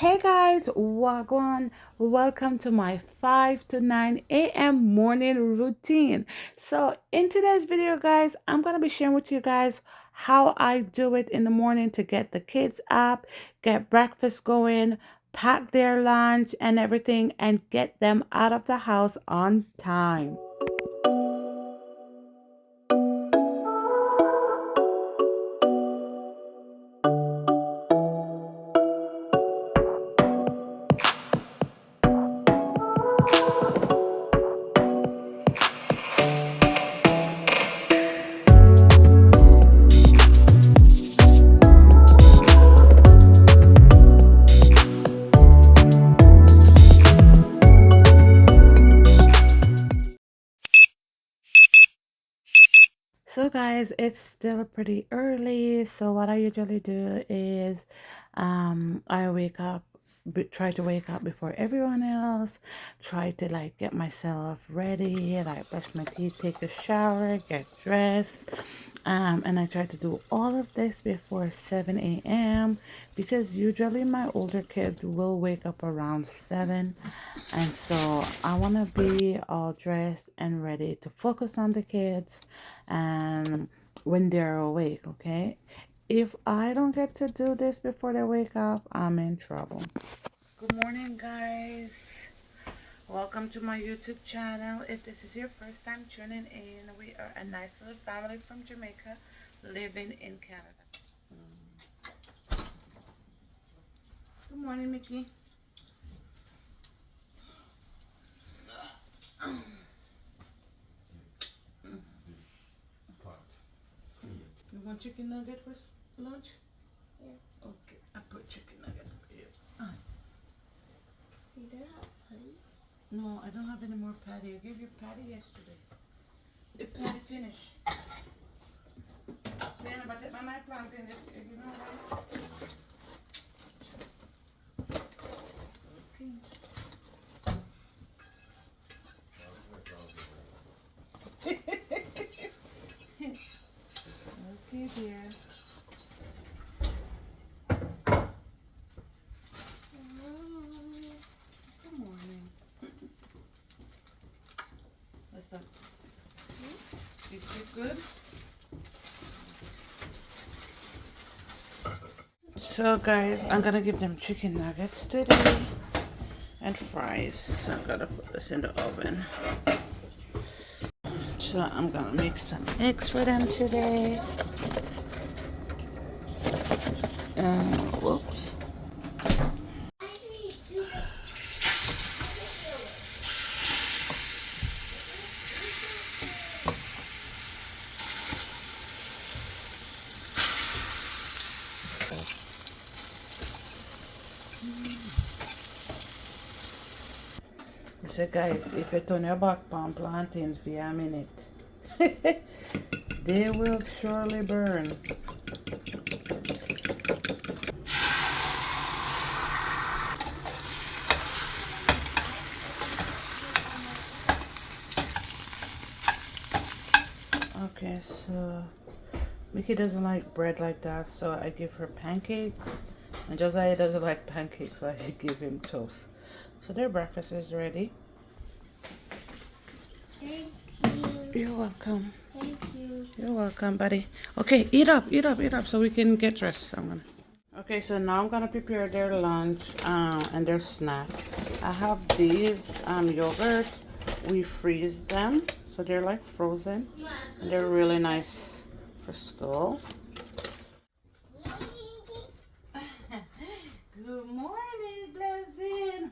Hey guys, wagwan. Welcome to my 5 to 9 a.m. morning routine. So, in today's video, guys, I'm going to be sharing with you guys how I do it in the morning to get the kids up, get breakfast going, pack their lunch and everything, and get them out of the house on time. So guys, it's still pretty early. So what I usually do is I wake up, try to wake up before everyone else, try to like get myself ready, like brush my teeth, take a shower, get dressed. And I try to do all of this before 7 a.m. because usually my older kids will wake up around 7. And so I want to be all dressed and ready to focus on the kids and when they're awake, okay? If I don't get to do this before they wake up, I'm in trouble. Good morning, guys. Welcome to my YouTube channel. If this is your first time tuning in, we are a nice little family from Jamaica living in Canada. Good morning, Mickey. You want chicken nugget for lunch? Yeah. Okay, I put chicken nugget for you. You don't have patty? No, I don't have any more patty. I gave you patty yesterday. The patty finished. Sienna, but take my plantain. You know what? Okay. Okay, dear. Good morning. What's up? You sleep good? So guys, I'm gonna give them chicken nuggets today and fries. So I'm gonna put this in the oven. So I'm gonna make some eggs for them today. Whoops. So guys, if you turn your back on plantains for a minute, they will surely burn. Okay, so Mickey doesn't like bread like that, so I give her pancakes. And Josiah doesn't like pancakes, so I give him toast. So their breakfast is ready. Thank you. You're welcome. Thank you. You're welcome, buddy. Okay, eat up, so we can get dressed. Okay, so now I'm gonna prepare their lunch and their snack. I have these yogurt. We freeze them, so they're like frozen. And they're really nice for school. Good morning, Blessing.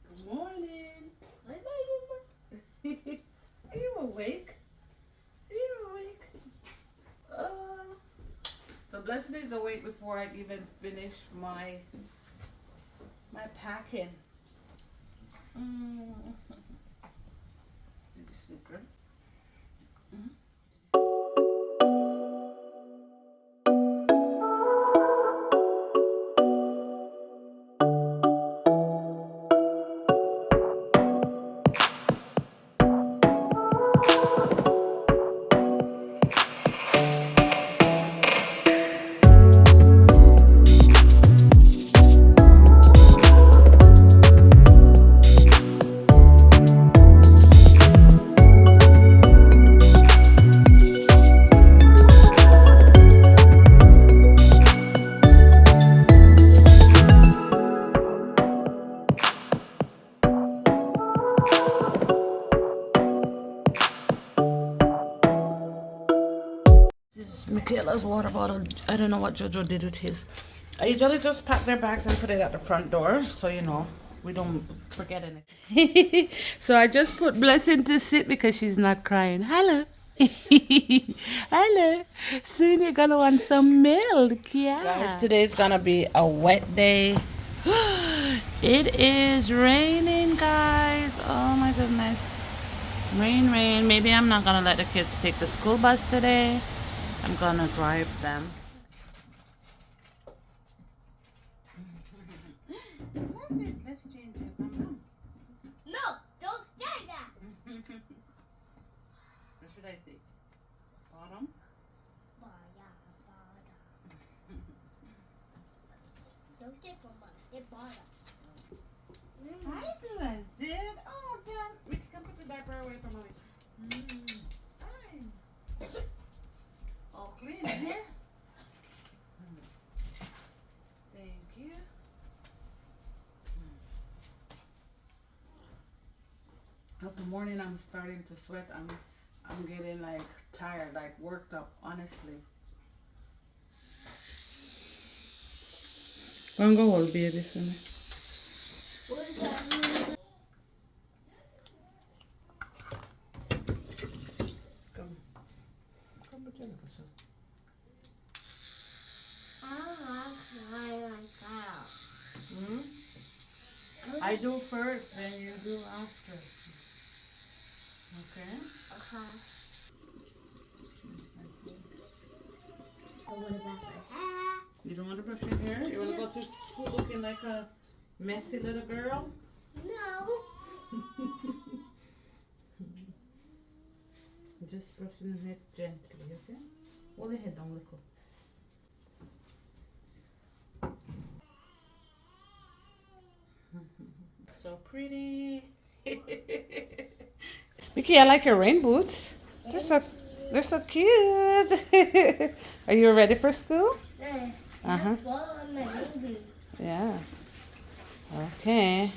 Good morning. Are you awake? Are you awake? So Blessing is awake before I even finish my packing. Did you sleep good? Michaela's water bottle. I don't know what Jojo did with his. I usually just pack their bags and put it at the front door, so you know we don't forget anything. So I just put Blessing to sit because she's not crying. Hello. Hello. Soon you're gonna want some milk, yeah. Guys, today's gonna be a wet day. It is raining, guys. Oh my goodness. Rain, rain. Maybe I'm not gonna let the kids take the school bus today. I'm gonna drive them. Let's change it. No, don't say that. What should I say? Autumn? Don't say for much. Say bottom. Hi, Blessed. Oh, God. We can put the diaper away from mommy. Fine. All clean here. Thank you. Of the morning, I'm starting to sweat. I'm getting like tired, like worked up, honestly. Come go hold baby for me. What does that mean? Come. Come put your little son. Hmm? I do first, then you do after. Okay? What about my hair? You don't want to brush your hair? You want to go to school looking like a messy little girl? No. Just brushing the head gently, okay? Hold your head down, little. So pretty. Mickey, I like your rain boots. They're so cute. Are you ready for school? Uh-huh. Yeah. Okay.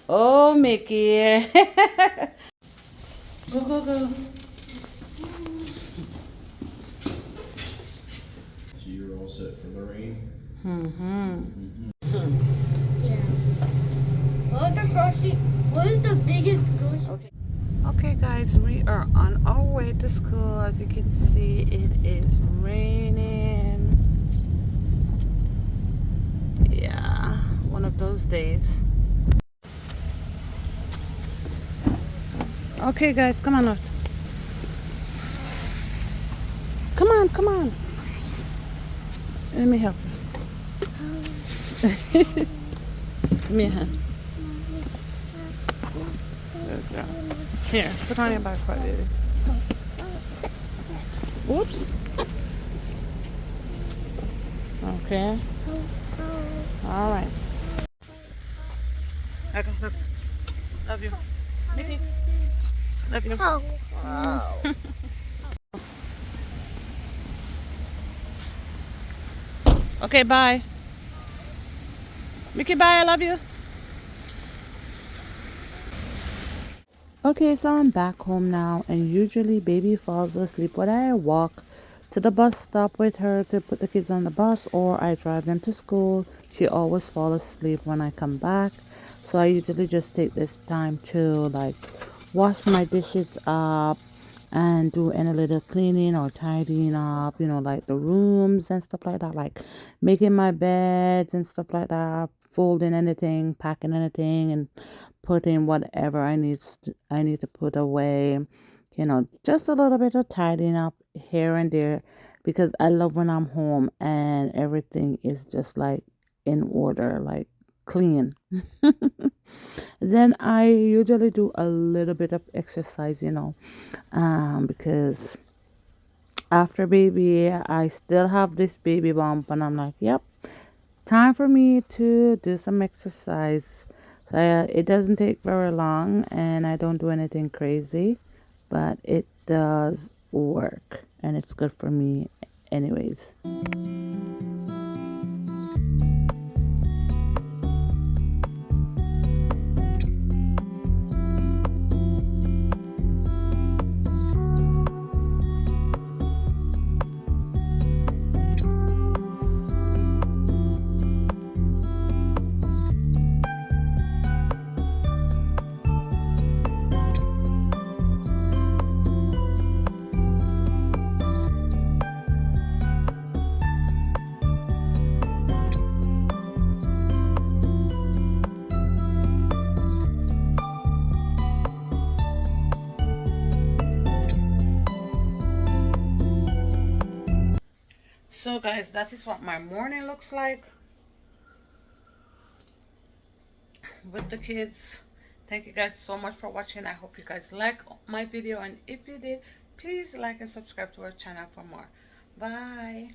Oh, Mickey. Go, go, go. So you're all set for the rain? Mm-hmm. Yeah. What is the biggest ghost? Okay. Okay, guys, we are on our way to school. As you can see, it is raining. Yeah, one of those days. Okay, guys, come on out. Come on, come on. Let me help you. Give me a hand. There we go. Here, put on your backpack, baby. Oops. Okay. All right. Okay, look. Love you. Mickey. Love you. Okay, bye. Mickey, bye. I love you. Okay, so I'm back home now, and usually baby falls asleep when I walk to the bus stop with her to put the kids on the bus, or I drive them to school. She always falls asleep when I come back, so I usually just take this time to like wash my dishes up and do any little cleaning or tidying up, you know, like the rooms and stuff like that, like making my beds and stuff like that, folding anything, packing anything, and putting whatever I need to put away, you know, just a little bit of tidying up here and there, because I love when I'm home and everything is just like in order, like clean. Then I usually do a little bit of exercise, you know, because after baby I still have this baby bump, and I'm like, yep, time for me to do some exercise. So it doesn't take very long, and I don't do anything crazy, but it does work, and it's good for me anyways. So guys, that is what my morning looks like with the kids. Thank you guys so much for watching. I hope you guys like my video, and if you did, please like and subscribe to our channel for more. Bye.